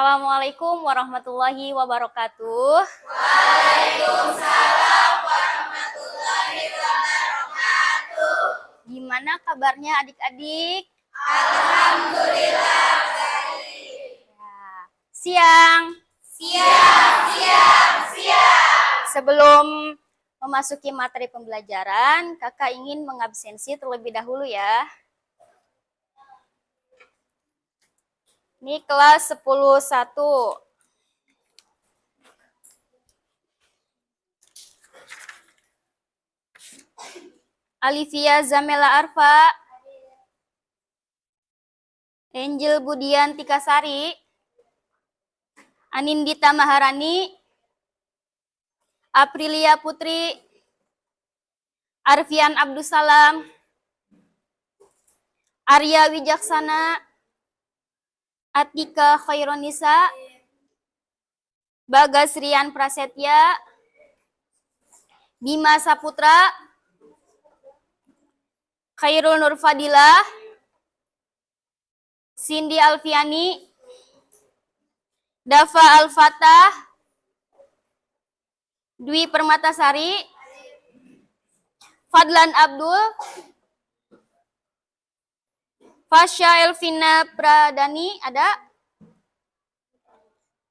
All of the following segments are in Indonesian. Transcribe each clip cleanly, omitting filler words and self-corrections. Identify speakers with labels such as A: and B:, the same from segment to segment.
A: Assalamualaikum warahmatullahi wabarakatuh.
B: Waalaikumsalam warahmatullahi wabarakatuh.
A: Gimana kabarnya adik-adik?
B: Alhamdulillah baik.
A: Siang.
B: Siang.
A: Sebelum memasuki materi pembelajaran, kakak ingin mengabsensi terlebih dahulu ya. Ini kelas 10-1. Alivia Zamela Arfa, Angel Budian Tikasari, Anindita Maharani, Aprilia Putri, Arfian Abdussalam, Arya Wijaksana, Atika Khaironisa, Bagas Rian Prasetya, Bima Saputra, Khairul Nur Fadilah, Cindy Alfiani, Dafa Al-Fatah, Dwi Permatasari, Fadlan Abdul, Fasya Elvina Pradani, ada?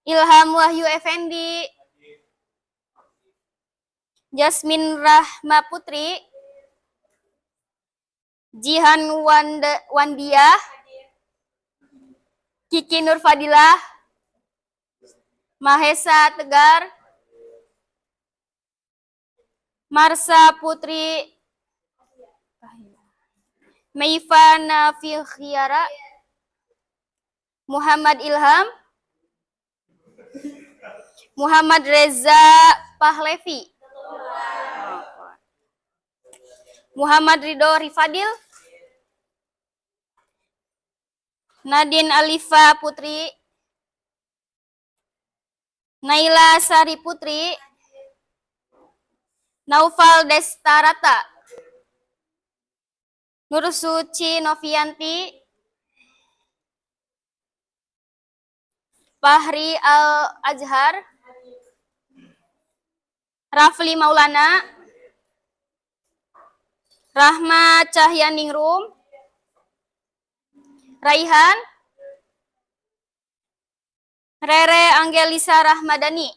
A: Ilham Wahyu Effendi, Jasmine Rahma Putri, Jihan Wandiah, Kiki Nur Fadilah, Mahesa Tegar, Marsa Putri, Meifa Nafikhiara, Muhammad Ilham, Muhammad Reza Pahlevi, Muhammad Ridho Rifadil, Nadine Alifa Putri, Naila Sari Putri, Naufal Destarata, Nur Suci Novianti, Fahri Al-Azhar, Rafli Maulana, Rahma Cahyaningrum, Raihan, Rere Angelisa Rahmadani,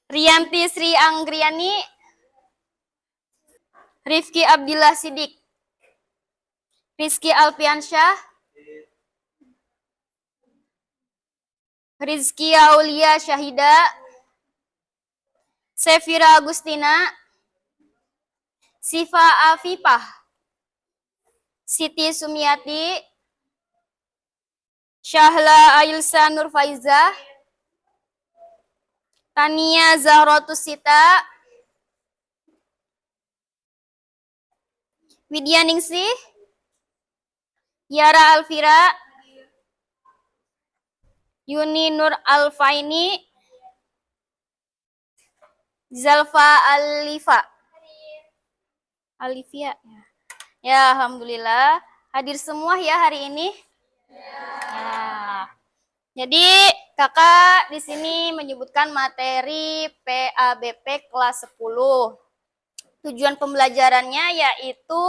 A: Rianti Sri Anggriani, Rifki Abdillah Sidik, Rizky Alfiansyah, Rizky Aulia Syahida, Sefira Agustina, Sifa Afifah, Siti Sumiati, Syahla Ailsa Nurfaizah, Tania Zahrotusita, Widya Ningsih, Yara Alfira, Yuni Nur Alfaini, Zalfa Alivia. Ya, alhamdulillah hadir semua ya hari ini. Ya. Jadi kakak di sini menyebutkan materi PABP kelas 10. Tujuan pembelajarannya yaitu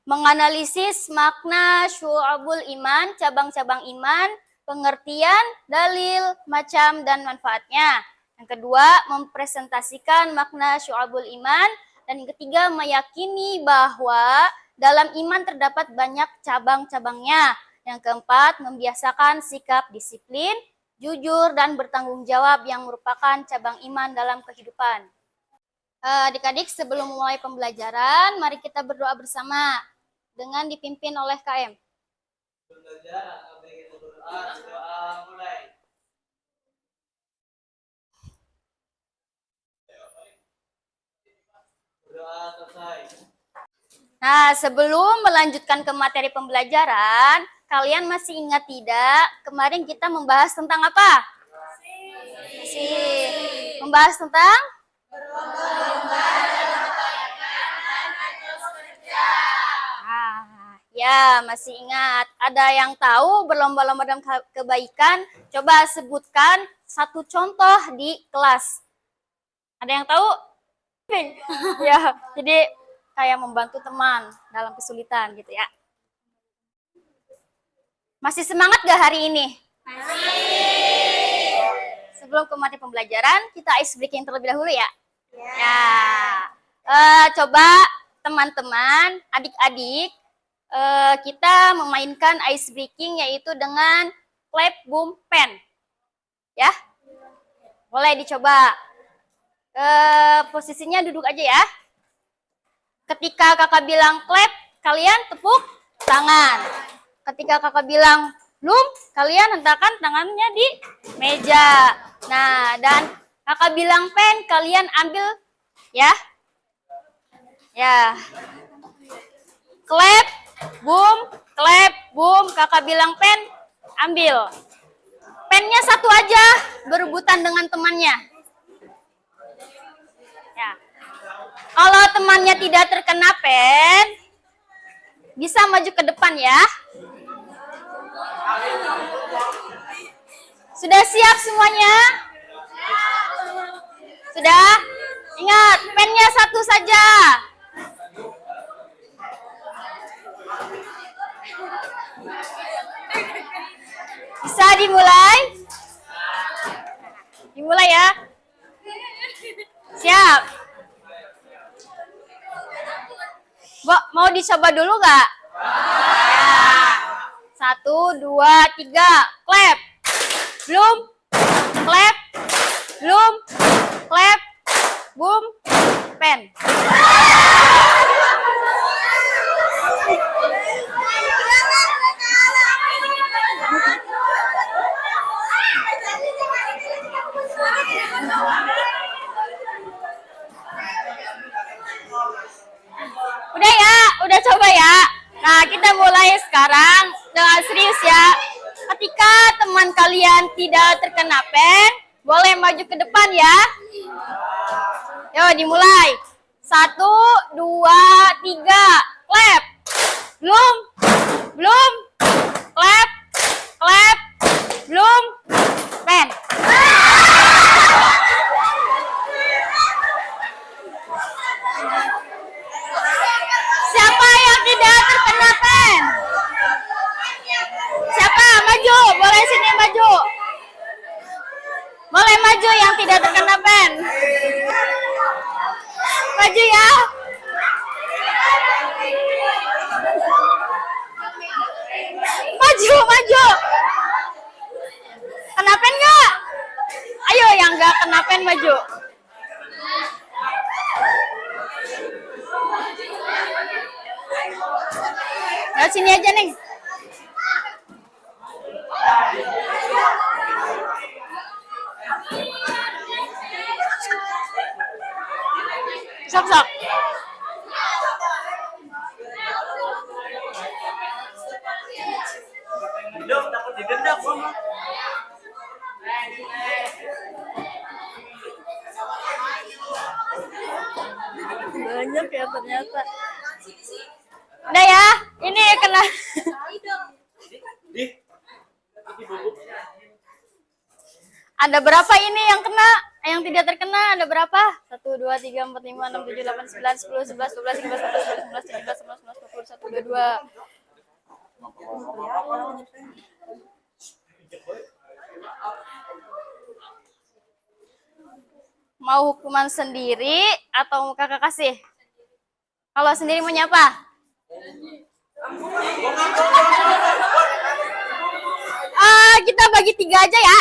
A: menganalisis makna syu'abul iman, cabang-cabang iman, pengertian, dalil, macam, dan manfaatnya. Yang kedua, mempresentasikan makna syu'abul iman. Dan yang ketiga, meyakini bahwa dalam iman terdapat banyak cabang-cabangnya. Yang keempat, membiasakan sikap disiplin, jujur, dan bertanggung jawab yang merupakan cabang iman dalam kehidupan. Adik-adik, sebelum mulai pembelajaran, mari kita berdoa bersama dengan dipimpin oleh KM. Nah, sebelum melanjutkan ke materi pembelajaran, kalian masih ingat tidak? Kemarin kita membahas tentang apa? Membahas tentang? Berlomba-lomba dalam kebaikan dan terus kerja. Ya, masih ingat. Ada yang tahu berlomba-lomba dalam kebaikan? Coba sebutkan satu contoh di kelas. Ada yang tahu? Ya, jadi kayak membantu teman dalam kesulitan gitu ya. Masih semangat gak hari ini? Masih. Sebelum ke materi pembelajaran, kita ice breaking terlebih dahulu ya. Ya. Coba teman-teman, adik-adik, kita memainkan ice breaking yaitu dengan clap, boom, pen. Ya. Boleh dicoba. Posisinya duduk aja ya. Ketika kakak bilang clap, kalian tepuk tangan. Ketika kakak bilang boom, kalian hentakkan tangannya di meja. Nah, dan kakak bilang pen, kalian ambil ya. Ya. Clap, boom, kakak bilang pen, ambil. Pennya satu aja, berebutan dengan temannya. Ya. Kalau temannya tidak terkena pen, bisa maju ke depan ya. Sudah siap semuanya? Sudah? Ingat, pennya satu saja. Bisa dimulai? Dimulai ya. Siap. Mau dicoba dulu nggak? Ya. 1, 2, 3, clap. Belum, clap. Belum, clap. Boom, pen. Udah ya, udah coba ya. Nah, kita mulai sekarang dengan serius ya. Ketika teman kalian tidak terkena pen, boleh maju ke depan ya. Yuk, dimulai. 1, 2, 3, clap. Belum, belum, clap, clap, belum, pen. Siapa yang tidak terkena pen? Siapa? Maju, boleh sini maju. Boleh maju yang tidak terkena pen. Maju ya. Maju, maju. Kena pen nggak? Ayo yang nggak kena pen maju. Lewat sini aja nih. Sok.
C: Dok, takut digendak sama.
A: Banyak ya ternyata. Udah ya, ini kena. Ada berapa ini yang kena? Yang tidak terkena ada berapa? 1, 2, 3, 4, 5, 6, 7, 8, 9, 10, 11, 12, 13, 14, 15, 16, 17, 18, 19, 20, 21, 22. Mau hukuman sendiri atau kakak kasih? Kalau sendiri mau nyapa? Kita bagi 3 aja ya.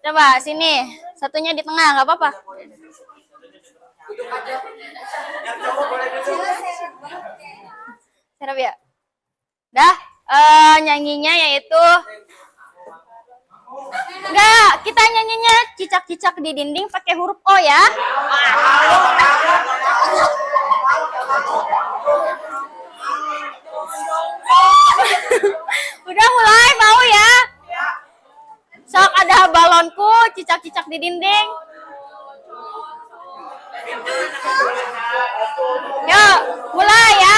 A: Coba sini, satunya di tengah, nggak apa-apa. Serap ya. Dah, nyanyinya yaitu enggak, kita nyanyinya cicak-cicak di dinding pakai huruf O ya. Udah mulai mau ya? Sok ada balonku, cicak-cicak di dinding. Yuk, mulai ya.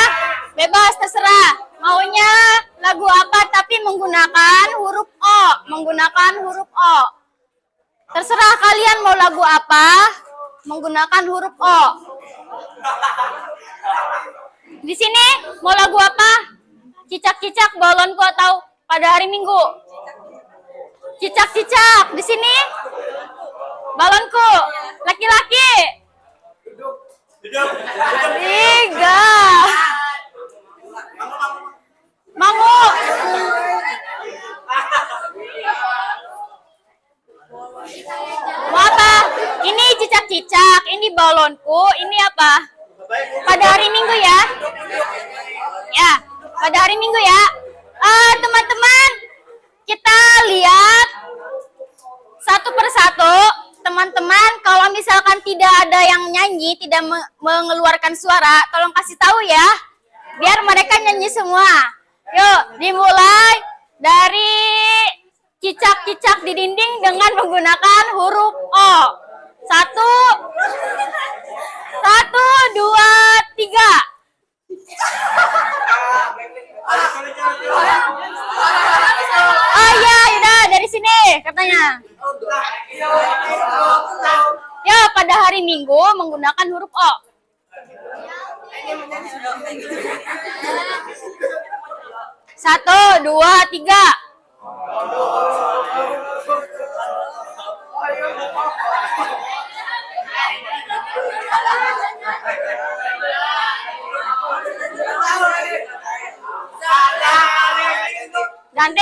A: Bebas terserah. Maunya lagu apa tapi menggunakan huruf O. Menggunakan huruf O. Terserah kalian mau lagu apa, menggunakan huruf O. Di sini mau lagu apa? Cicak-cicak balonku atau pada hari Minggu? Cicak-cicak. Di sini balonku. Laki-laki. Tiga. Mangu. Mau apa? Ini cicak-cicak, ini balonku, ini apa? Pada hari Minggu ya? Ya, pada hari Minggu ya. Teman-teman, kita lihat satu persatu. Teman-teman, kalau misalkan tidak ada yang nyanyi, tidak mengeluarkan suara, tolong kasih tahu ya. Biar mereka nyanyi semua. Yuk, dimulai dari cicak-cicak di dinding dengan menggunakan huruf O. Satu, dua, tiga. Oh iya, udah dari sini katanya. Ya, pada hari Minggu menggunakan huruf O. Satu, dua, tiga.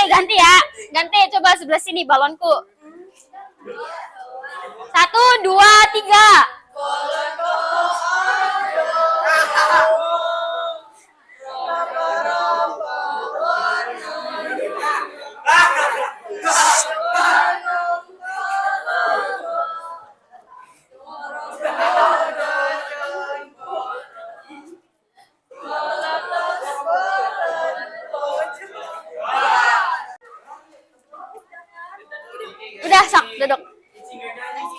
A: Ganti ya. Ganti, coba sebelah sini balonku. Satu, dua, tiga. Udah, sok, duduk.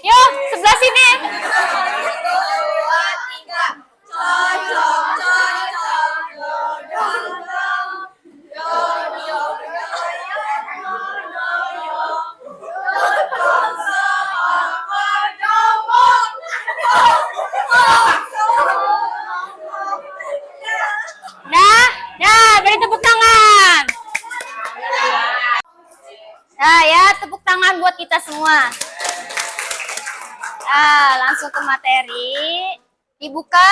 A: Yuk, sebelah sini. Nah, beri tepuk tangan. Nah ya, tepuk tangan buat kita semua. Nah, langsung ke materi. Dibuka.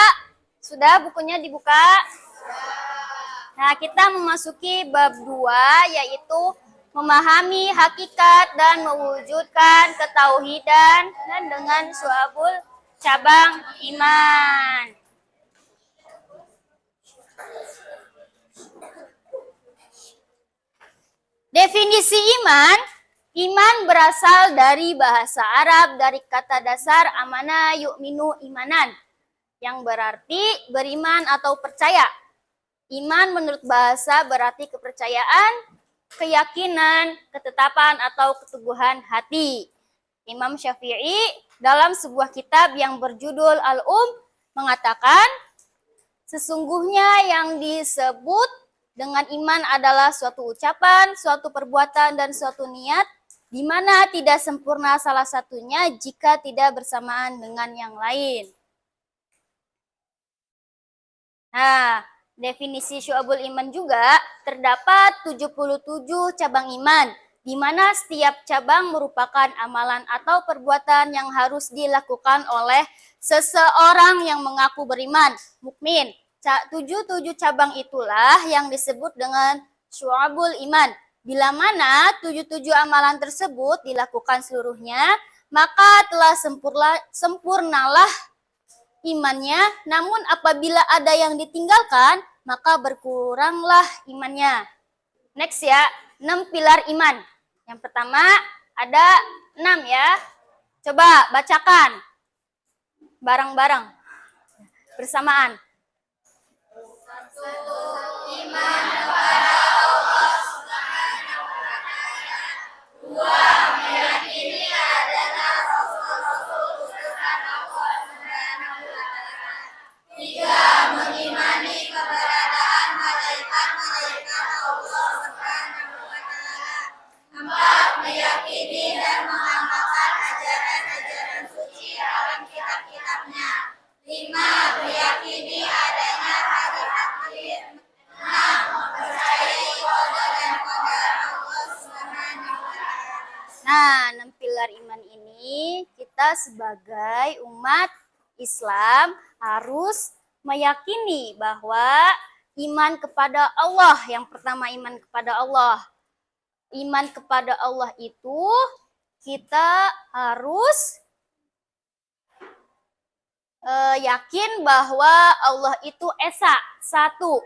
A: Sudah bukunya dibuka? Nah, kita memasuki bab 2, yaitu memahami hakikat dan mewujudkan ketauhidan dan dengan syu'abul cabang iman. Definisi iman, iman berasal dari bahasa Arab dari kata dasar amana yu'minu imanan, yang berarti beriman atau percaya. Iman menurut bahasa berarti kepercayaan, keyakinan, ketetapan atau keteguhan hati. Imam Syafi'i dalam sebuah kitab yang berjudul mengatakan, sesungguhnya yang disebut dengan iman adalah suatu ucapan, suatu perbuatan, dan suatu niat, di mana tidak sempurna salah satunya jika tidak bersamaan dengan yang lain. Nah, definisi syu'abul iman juga terdapat 77 cabang iman, di mana setiap cabang merupakan amalan atau perbuatan yang harus dilakukan oleh seseorang yang mengaku beriman, mukmin. 77 cabang itulah yang disebut dengan syu'abul iman. Bila mana 77 amalan tersebut dilakukan seluruhnya, maka telah sempurnalah imannya. Namun apabila ada yang ditinggalkan, maka berkuranglah imannya. Next ya, 6 pilar iman. Yang pertama ada 6 ya. Coba bacakan bareng-bareng bersamaan.
B: Iman kepada Allah Subhanahu wa Ta'ala. 2. Meyakini adanya rasul-rasul utusan Allah Subhanahu wa Ta'ala. 3. Mengimani keberadaan malaikat-malaikat
A: ini kita sebagai umat Islam harus meyakini bahwa iman kepada Allah, yang pertama iman kepada Allah. Iman kepada Allah itu kita harus yakin bahwa Allah itu esa, satu.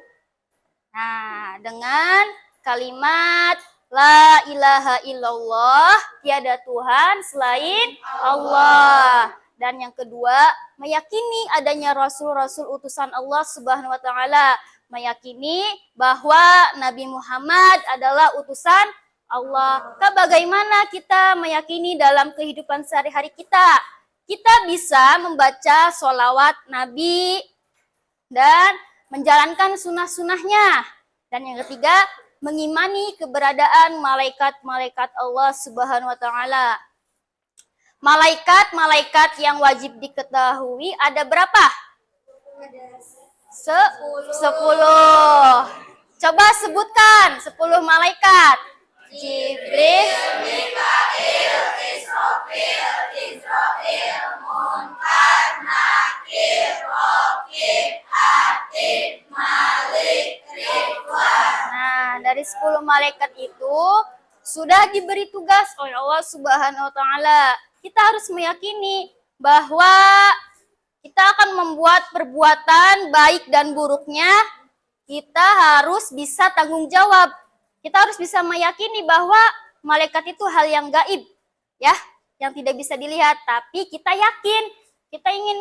A: Nah, dengan kalimat La ilaha illallah, tiada Tuhan selain Allah. Dan yang kedua, meyakini adanya rasul-rasul utusan Allah Subhanahu wa taala, meyakini bahwa Nabi Muhammad adalah utusan Allah. Bagaimana kita meyakini dalam kehidupan sehari-hari kita? Kita bisa membaca sholawat Nabi dan menjalankan sunnah-sunnahnya. Dan yang ketiga, mengimani keberadaan malaikat-malaikat Allah Subhanahu wa taala. Malaikat-malaikat yang wajib diketahui ada berapa? 10. Coba sebutkan 10 malaikat. Jibril,
B: Mikail, Israfil, Munkar, Nakir, Raqib, Atid, Malik, Ridwan.
A: Nah, dari 10 malaikat itu sudah diberi tugas oleh Allah Subhanahu wa taala. Kita harus meyakini bahwa kita akan membuat perbuatan baik dan buruknya, kita harus bisa tanggung jawab. Kita harus bisa meyakini bahwa malaikat itu hal yang gaib, ya, yang tidak bisa dilihat. Tapi kita yakin, kita ingin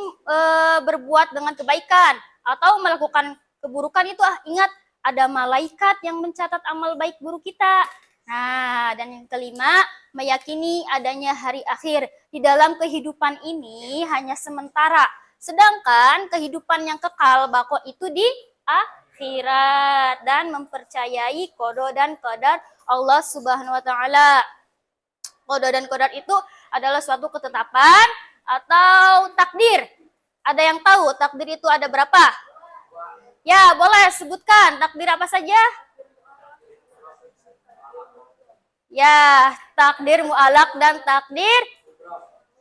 A: berbuat dengan kebaikan atau melakukan keburukan itu, ingat ada malaikat yang mencatat amal baik buruk kita. Nah, dan yang kelima, meyakini adanya hari akhir. Di dalam kehidupan ini hanya sementara. Sedangkan kehidupan yang kekal, bako itu di akhirat. Dan mempercayai qada dan qadar Allah Subhanahu wa taala. Qada dan qadar itu adalah suatu ketetapan atau takdir. Ada yang tahu takdir itu ada berapa? Ya, boleh sebutkan takdir apa saja? Ya, takdir mu'alaq dan takdir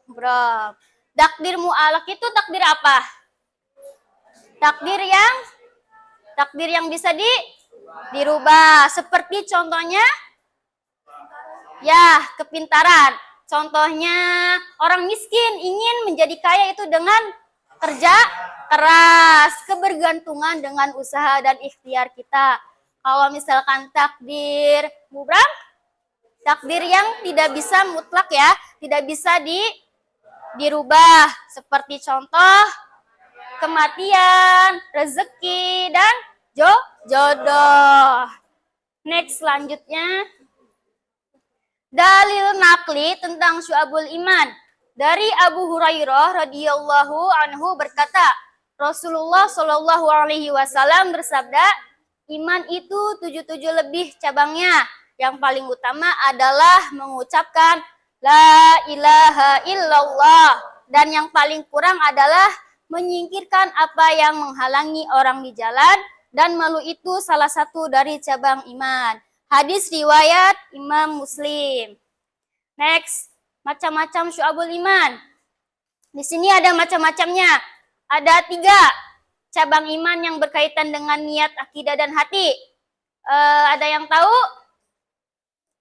A: mubrab. Takdir mu'alaq itu takdir apa? Takdir yang bisa dirubah. Seperti contohnya, ya, kepintaran. Contohnya, orang miskin ingin menjadi kaya itu dengan kerja keras, kebergantungan dengan usaha dan ikhtiar kita. Kalau misalkan takdir mubrab, takdir yang tidak bisa mutlak, ya, tidak bisa dirubah. Seperti contoh kematian, rezeki, dan jodoh. Next, selanjutnya. Dalil nakli tentang syu'abul iman. Dari Abu Hurairah radhiyallahu anhu berkata, Rasulullah Shallallahu alaihi wasallam bersabda, iman itu 77 lebih cabangnya. Yang paling utama adalah mengucapkan La ilaha illallah. Dan yang paling kurang adalah menyingkirkan apa yang menghalangi orang di jalan. Dan malu itu salah satu dari cabang iman. Hadis riwayat Imam Muslim. Next, macam-macam syu'abul iman. Di sini ada macam-macamnya. Ada 3 cabang iman yang berkaitan dengan niat, akidah, dan hati. Ada yang tahu?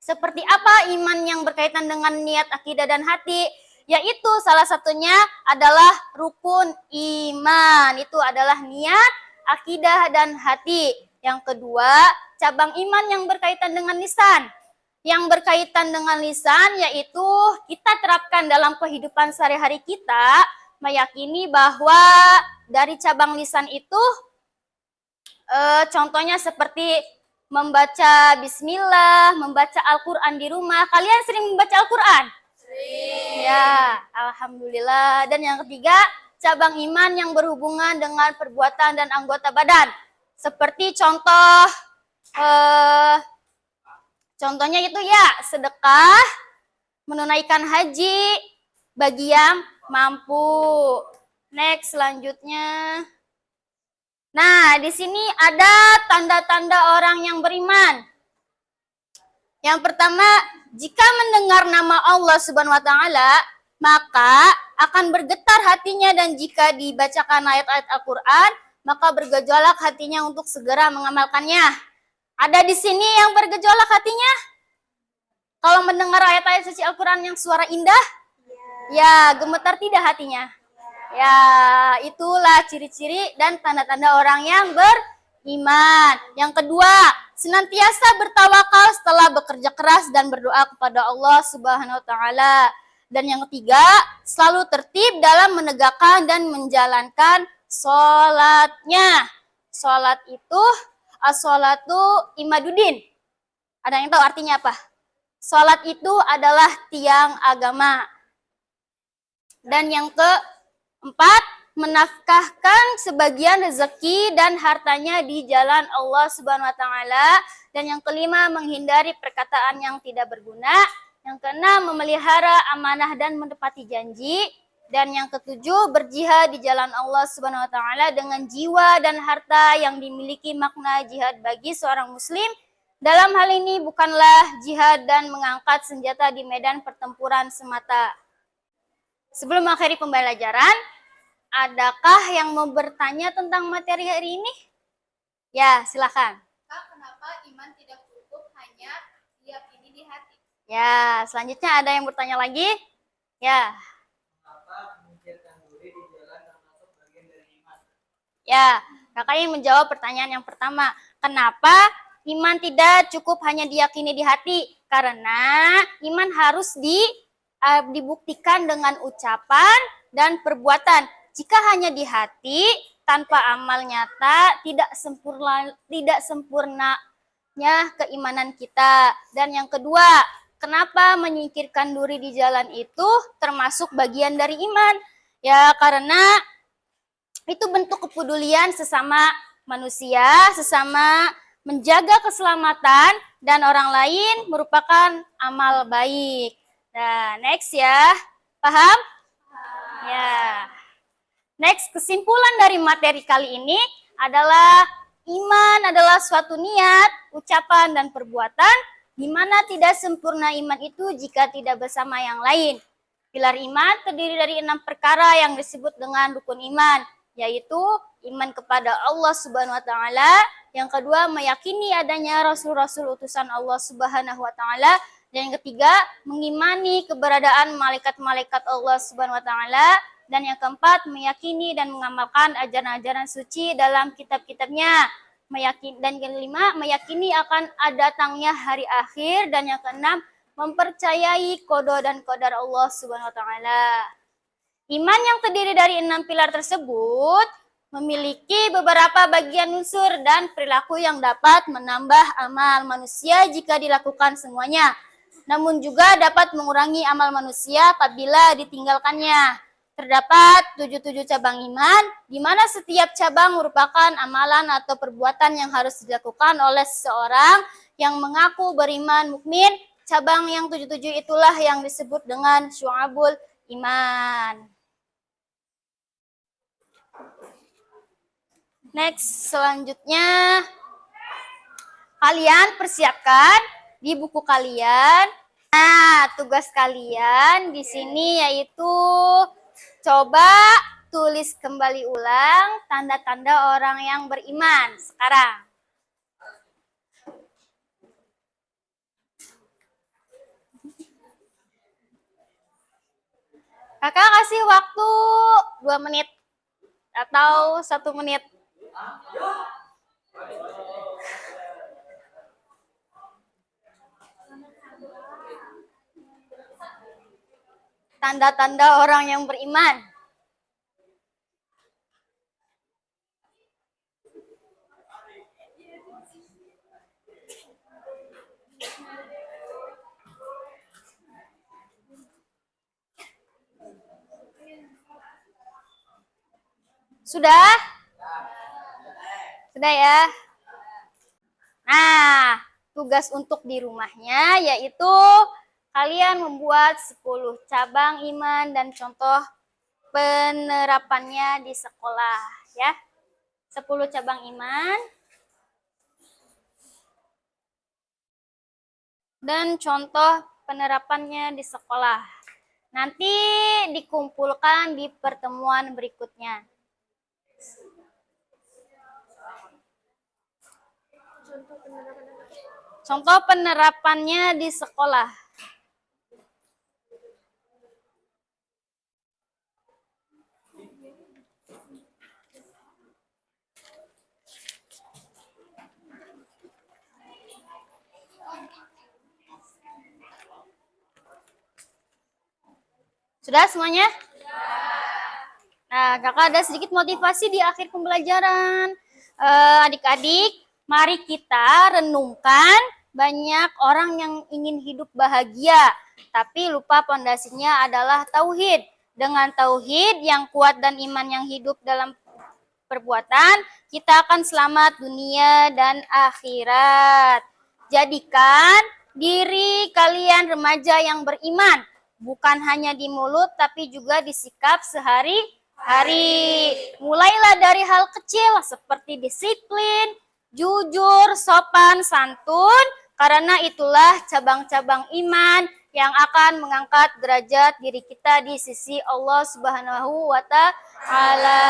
A: Seperti apa iman yang berkaitan dengan niat, akidah, dan hati? Yaitu salah satunya adalah rukun iman. Itu adalah niat, akidah, dan hati. Yang kedua, cabang iman yang berkaitan dengan lisan. Yang berkaitan dengan lisan yaitu kita terapkan dalam kehidupan sehari-hari kita, meyakini bahwa dari cabang lisan itu contohnya seperti membaca bismillah, membaca Al-Quran di rumah. Kalian sering membaca Al-Quran? Sering. Ya, alhamdulillah. Dan yang ketiga, cabang iman yang berhubungan dengan perbuatan dan anggota badan. Seperti contohnya itu ya, sedekah, menunaikan haji, bagi yang mampu. Next, selanjutnya. Nah, di sini ada tanda-tanda orang yang beriman. Yang pertama, jika mendengar nama Allah Subhanahu wa taala, maka akan bergetar hatinya, dan jika dibacakan ayat-ayat Al-Quran, maka bergejolak hatinya untuk segera mengamalkannya. Ada di sini yang bergejolak hatinya? Kalau mendengar ayat-ayat suci Al-Quran yang suara indah, ya gemetar tidak hatinya? Ya, itulah ciri-ciri dan tanda-tanda orang yang beriman. Yang kedua, senantiasa bertawakal setelah bekerja keras dan berdoa kepada Allah Subhanahu wa taala. Dan yang ketiga, selalu tertib dalam menegakkan dan menjalankan sholatnya. Sholat itu, as-sholatu imaduddin. Ada yang tahu artinya apa? Sholat itu adalah tiang agama. Dan yang keempat, menafkahkan sebagian rezeki dan hartanya di jalan Allah Subhanahu wa taala. Dan yang kelima, menghindari perkataan yang tidak berguna. Yang keenam, memelihara amanah dan menepati janji. Dan yang ketujuh, berjihad di jalan Allah Subhanahu wa taala dengan jiwa dan harta yang dimiliki. Makna jihad bagi seorang muslim dalam hal ini bukanlah jihad dan mengangkat senjata di medan pertempuran semata. Sebelum mengakhiri pembelajaran, adakah yang mau bertanya tentang materi hari ini? Ya, silakan.
D: Kak, kenapa iman tidak cukup hanya diyakini di hati?
A: Ya, selanjutnya ada yang bertanya lagi? Ya.
C: Kenapa memikirkan diri di jalan termasuk bagian dari iman?
A: Ya, kakak yang menjawab pertanyaan yang pertama. Kenapa iman tidak cukup hanya diyakini di hati? Karena iman harus dibuktikan dengan ucapan dan perbuatan. Jika hanya di hati, tanpa amal nyata, tidak sempurnanya keimanan kita. Dan yang kedua, kenapa menyingkirkan duri di jalan itu termasuk bagian dari iman? Ya, karena itu bentuk kepedulian sesama manusia, sesama menjaga keselamatan dan orang lain merupakan amal baik. Nah, next ya. Paham? Ya. Next, kesimpulan dari materi kali ini adalah iman adalah suatu niat, ucapan, dan perbuatan di mana tidak sempurna iman itu jika tidak bersama yang lain. Pilar iman terdiri dari 6 perkara yang disebut dengan rukun iman, yaitu iman kepada Allah Subhanahu wa taala, yang kedua meyakini adanya rasul-rasul utusan Allah Subhanahu wa taala, dan yang ketiga mengimani keberadaan malaikat-malaikat Allah Subhanahu wa taala, dan yang keempat meyakini dan mengamalkan ajaran-ajaran suci dalam kitab-kitabnya. Dan yang kelima meyakini akan datangnya hari akhir, dan yang keenam mempercayai qada dan qadar Allah Subhanahu wa taala. Iman yang terdiri dari 6 pilar tersebut memiliki beberapa bagian unsur dan perilaku yang dapat menambah amal manusia jika dilakukan semuanya. Namun juga dapat mengurangi amal manusia apabila ditinggalkannya. Terdapat 77 cabang iman, di mana setiap cabang merupakan amalan atau perbuatan yang harus dilakukan oleh seseorang yang mengaku beriman mukmin. Cabang yang 77 itulah yang disebut dengan syu'abul iman. Next, selanjutnya kalian persiapkan di buku kalian. Nah, tugas kalian di sini yaitu coba tulis kembali ulang tanda-tanda orang yang beriman sekarang. Kakak kasih waktu 2 menit atau 1 menit. Tanda-tanda orang yang beriman. Sudah? Sudah ya? Nah, tugas untuk di rumahnya yaitu kalian membuat 10 cabang iman dan contoh penerapannya di sekolah ya. 10 cabang iman dan contoh penerapannya di sekolah. Nanti dikumpulkan di pertemuan berikutnya. Contoh penerapannya di sekolah. Sudah semuanya? Nah, kakak ada sedikit motivasi di akhir pembelajaran. Adik-adik, mari kita renungkan banyak orang yang ingin hidup bahagia, tapi lupa pondasinya adalah tauhid. Dengan tauhid yang kuat dan iman yang hidup dalam perbuatan, kita akan selamat dunia dan akhirat. Jadikan diri kalian remaja yang beriman, bukan hanya di mulut tapi juga di sikap sehari-hari. Mulailah dari hal kecil seperti disiplin, jujur, sopan, santun, karena itulah cabang-cabang iman yang akan mengangkat derajat diri kita di sisi Allah Subhanahu wa Ta'ala.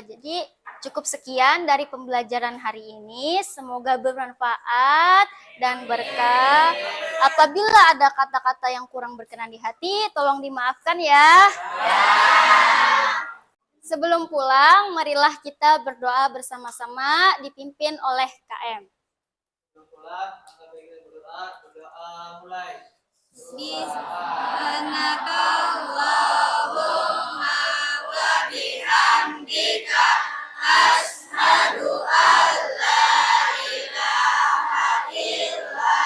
A: Jadi cukup sekian dari pembelajaran hari ini. Semoga bermanfaat dan berkah. Apabila ada kata-kata yang kurang berkenan di hati, tolong dimaafkan ya. Sebelum pulang, marilah kita berdoa bersama-sama dipimpin oleh KM.
C: Pulang, angkat baik kita berdoa mulai.
B: Subhanakallahumma wa bihamdika asyhadu an la ilaha illa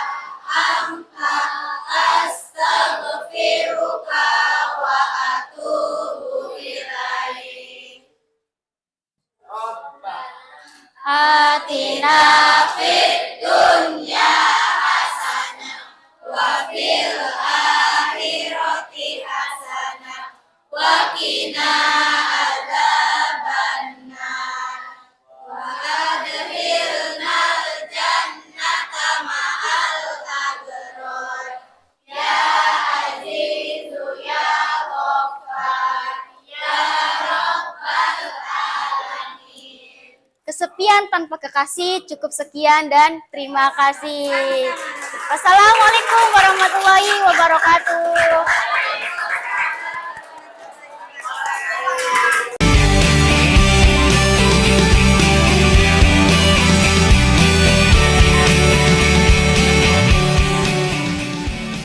B: anta astaghfiruka wa atubu ilaik.
A: Atina
B: Fid dunya hasanah wa fil akhirati hasanah wa qina adzabannar wa adkhilnal jannata ma'al abrar ya azizu ya ghaffar ya rabbal alamin.
A: kesepian tanpa kekasih, cukup sekian dan terima kasih. Wassalamualaikum warahmatullahi wabarakatuh.